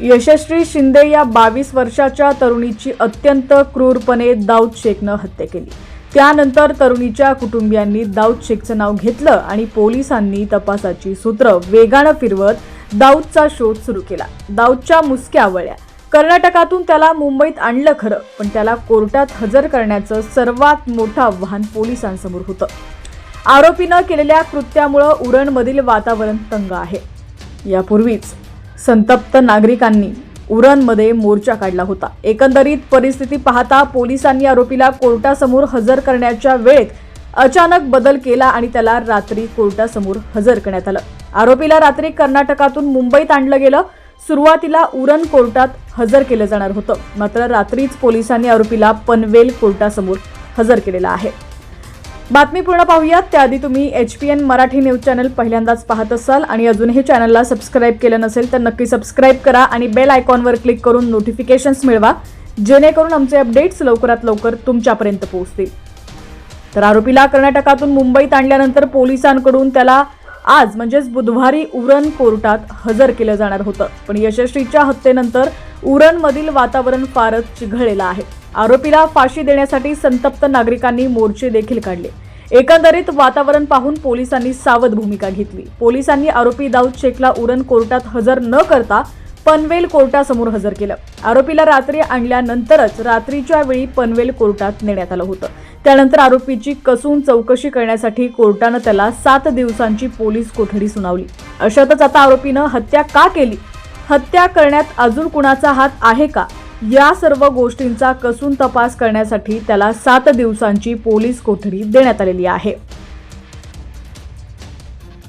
यशस्वी शिंदे या 22 वर्षाच्या तरुणीची अत्यंत क्रूरपणे दाऊद शेखनं हत्या केली। त्यानंतर तरुणीच्या कुटुंबियांनी दाऊद शेखचं नाव घेतलं आणि पोलिसांनी तपासाची सूत्र वेगानं फिरवत दाऊदचा शोध सुरू केला। दाऊदच्या मुसक्या वळल्या। कर्नाटकातून त्याला मुंबईत आणलं खरं, पण त्याला कोर्टात हजर करण्याचं सर्वात मोठं आव्हान पोलिसांसमोर होतं। आरोपीनं केलेल्या कृत्यामुळे उरणमधील वातावरण तंग आहे। यापूर्वीच संतप्त नागरिकांनी उरणमध्ये मोर्चा काढला होता। एकंदरीत परिस्थिती पाहता पोलिसांनी आरोपीला कोर्टासमोर हजर करण्याच्या वेळेत अचानक बदल केला आणि त्याला रात्री कोर्टासमोर हजर करण्यात आलं। आरोपीला रात्री कर्नाटकातून मुंबईत आणलं गेलं। सुरुवातीला उरण कोर्टात हजर केलं जाणार होतं, मात्र रात्रीच पोलिसांनी आरोपीला पनवेल कोर्टासमोर हजर केलेलं आहे। बातमी पूर्ण पाहूयात त्याआधी तुम्ही HPN मराठी न्यूज चॅनल पहिल्यांदाच पाहत असाल आणि अजून हे चॅनलला सबस्क्राइब केलं नसेल तर नक्की सबस्क्राइब करा आणि बेल आयकॉनवर क्लिक करून नोटिफिकेशन्स मिळवा, जेणेकरून आमचे अपडेट्स लवकरात लवकर तुमच्यापर्यंत पोहोचतील। तर आरोपीला कर्नाटकातून मुंबईत आणल्यानंतर पोलिसांकडून त्याला आज म्हणजेच बुधवारी उरण कोर्टात हजर केलं जाणार होतं, पण यशस्वीच्या हत्येनंतर उरणमधील वातावरण फारच चिघळलेलं आहे। आरोपीला फाशी देण्यासाठी संतप्त नागरिकांनी मोर्चे देखील काढले। एकंदरीत वातावरण पाहून पोलिसांनी सावध भूमिका घेतली। पोलिसांनी आरोपी दाऊद शेखला उरण कोर्टात हजर न करता पनवेल कोर्टासमोर हजर केलं। आरोपीला रात्री आणल्यानंतरच रात्रीच्या वेळी पनवेल कोर्टात नेण्यात आलं होतं। त्यानंतर आरोपीची कसून चौकशी करण्यासाठी कोर्टानं त्याला 7 दिवसांची पोलीस कोठडी सुनावली। अशातच आता आरोपीनं हत्या का केली, हत्या करण्यात अजून कुणाचा हात आहे का, या सर्व गोष्टींचा कसून तपास करण्यासाठी त्याला 7 दिवसांची पोलीस कोठडी देण्यात आलेली आहे।